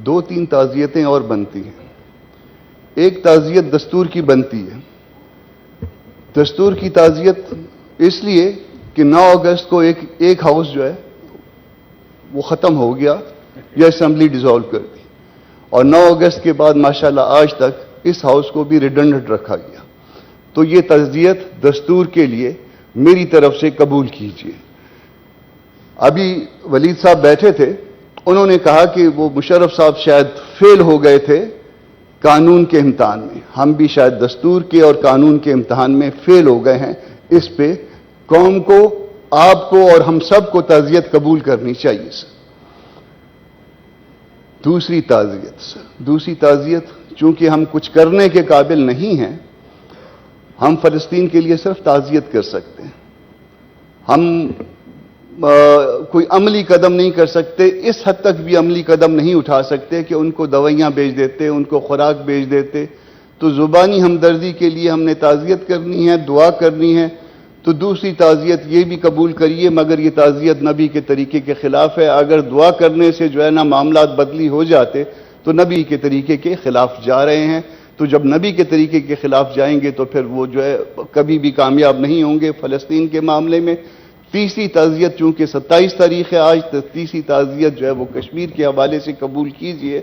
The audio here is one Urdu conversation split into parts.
دو تین تعزیتیں اور بنتی ہیں. ایک تعزیت دستور کی بنتی ہے. دستور کی تعزیت اس لیے کہ 9 اگست کو ایک ہاؤس جو ہے وہ ختم ہو گیا یا اسمبلی ڈیزالو کر دی, اور 9 اگست کے بعد ماشاءاللہ آج تک اس ہاؤس کو بھی ریڈنڈنٹ رکھا گیا. تو یہ تعزیت دستور کے لیے میری طرف سے قبول کیجیے. ابھی ولید صاحب بیٹھے تھے, انہوں نے کہا کہ وہ مشرف صاحب شاید فیل ہو گئے تھے قانون کے امتحان میں. ہم بھی شاید دستور کے اور قانون کے امتحان میں فیل ہو گئے ہیں. اس پہ قوم کو, آپ کو اور ہم سب کو تعزیت قبول کرنی چاہیے سر. دوسری تعزیت چونکہ ہم کچھ کرنے کے قابل نہیں ہیں, ہم فلسطین کے لیے صرف تعزیت کر سکتے ہیں. ہم کوئی عملی قدم نہیں کر سکتے, اس حد تک بھی عملی قدم نہیں اٹھا سکتے کہ ان کو دوائیاں بیچ دیتے, ان کو خوراک بیچ دیتے. تو زبانی ہمدردی کے لیے ہم نے تعزیت کرنی ہے, دعا کرنی ہے. تو دوسری تعزیت یہ بھی قبول کریے, مگر یہ تعزیت نبی کے طریقے کے خلاف ہے. اگر دعا کرنے سے جو ہے نا معاملات بدلی ہو جاتے تو نبی کے طریقے کے خلاف جا رہے ہیں. تو جب نبی کے طریقے کے خلاف جائیں گے تو پھر وہ جو ہے کبھی بھی کامیاب نہیں ہوں گے فلسطین کے معاملے میں. تیسری تعزیت چونکہ 27 تاریخ ہے آج, تیسری تعزیت جو ہے وہ کشمیر کے حوالے سے قبول کیجئے.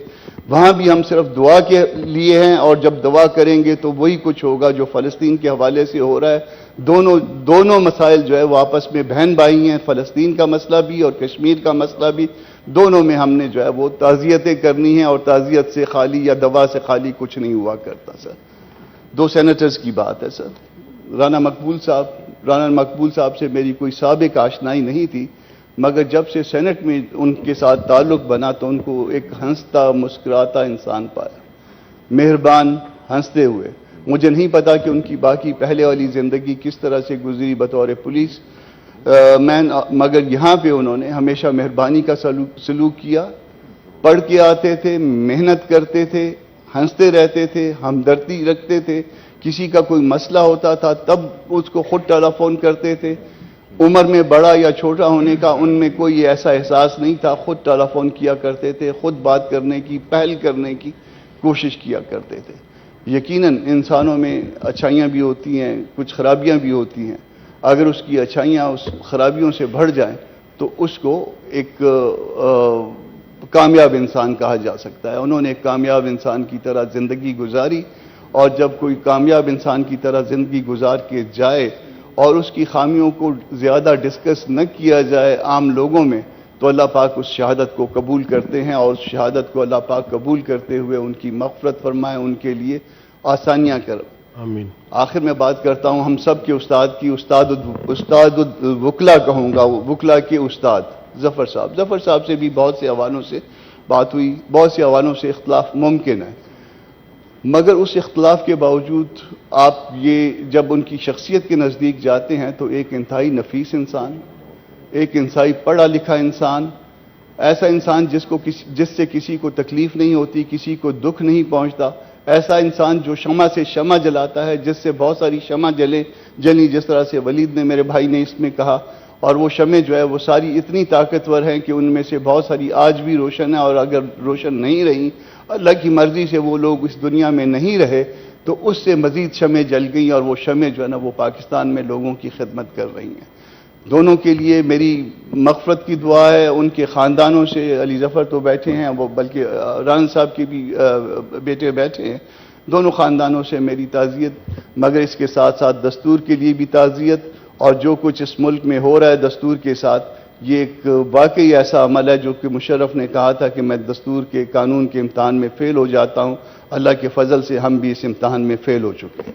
وہاں بھی ہم صرف دعا کے لیے ہیں, اور جب دعا کریں گے تو وہی کچھ ہوگا جو فلسطین کے حوالے سے ہو رہا ہے. دونوں مسائل جو ہے وہ آپس میں بہن بھائی ہیں, فلسطین کا مسئلہ بھی اور کشمیر کا مسئلہ بھی. دونوں میں ہم نے جو ہے وہ تعزیتیں کرنی ہیں, اور تعزیت سے خالی یا دوا سے خالی کچھ نہیں ہوا کرتا سر. 2 سینیٹرز کی بات ہے سر. رانا مقبول صاحب سے میری کوئی سابق آشنائی نہیں تھی, مگر جب سے سینٹ میں ان کے ساتھ تعلق بنا تو ان کو ایک ہنستا مسکراتا انسان پایا, مہربان, ہنستے ہوئے. مجھے نہیں پتا کہ ان کی باقی پہلے والی زندگی کس طرح سے گزری بطور پولیس مین, مگر یہاں پہ انہوں نے ہمیشہ مہربانی کا سلوک کیا. پڑھ کے آتے تھے, محنت کرتے تھے, ہنستے رہتے تھے, ہمدردی رکھتے تھے. کسی کا کوئی مسئلہ ہوتا تھا تب اس کو خود ٹیلی فون کرتے تھے. عمر میں بڑا یا چھوٹا ہونے کا ان میں کوئی ایسا احساس نہیں تھا. خود ٹیلی فون کیا کرتے تھے, خود بات کرنے کی, پہل کرنے کی کوشش کیا کرتے تھے. یقیناً انسانوں میں اچھائیاں بھی ہوتی ہیں, کچھ خرابیاں بھی ہوتی ہیں. اگر اس کی اچھائیاں اس خرابیوں سے بڑھ جائیں تو اس کو ایک کامیاب انسان کہا جا سکتا ہے. انہوں نے ایک کامیاب انسان کی طرح زندگی گزاری, اور جب کوئی کامیاب انسان کی طرح زندگی گزار کے جائے اور اس کی خامیوں کو زیادہ ڈسکس نہ کیا جائے عام لوگوں میں, تو اللہ پاک اس شہادت کو قبول کرتے ہیں, اور اس شہادت کو اللہ پاک قبول کرتے ہوئے ان کی مغفرت فرمائے, ان کے لیے آسانیاں کر. آمین. آخر میں بات کرتا ہوں ہم سب کے استاد کی, استاد الوکلا کہوں گا, وکلا کے استاد ظفر صاحب سے بھی بہت سے حوالوں سے بات ہوئی, بہت سے حوالوں سے اختلاف ممکن ہے, مگر اس اختلاف کے باوجود آپ یہ جب ان کی شخصیت کے نزدیک جاتے ہیں تو ایک انتہائی نفیس انسان, ایک انتہائی پڑھا لکھا انسان, ایسا انسان جس سے کسی کو تکلیف نہیں ہوتی, کسی کو دکھ نہیں پہنچتا, ایسا انسان جو شمع سے شمع جلاتا ہے, جس سے بہت ساری شمع جلی, جس طرح سے ولید نے, میرے بھائی نے اس میں کہا. اور وہ شمع جو ہے وہ ساری اتنی طاقتور ہیں کہ ان میں سے بہت ساری آج بھی روشن ہیں, اور اگر روشن نہیں رہی, اللہ کی مرضی سے وہ لوگ اس دنیا میں نہیں رہے, تو اس سے مزید شمع جل گئیں, اور وہ شمع جو ہے نا وہ پاکستان میں لوگوں کی خدمت کر رہی ہیں. دونوں کے لیے میری مغفرت کی دعا ہے. ان کے خاندانوں سے, علی ظفر تو بیٹھے ہیں, وہ بلکہ ران صاحب کے بھی بیٹے بیٹھے ہیں, دونوں خاندانوں سے میری تعزیت, مگر اس کے ساتھ ساتھ دستور کے لیے بھی تعزیت. اور جو کچھ اس ملک میں ہو رہا ہے دستور کے ساتھ, یہ ایک واقعی ایسا عمل ہے جو کہ مشرف نے کہا تھا کہ میں دستور کے قانون کے امتحان میں فیل ہو جاتا ہوں. اللہ کے فضل سے ہم بھی اس امتحان میں فیل ہو چکے ہیں.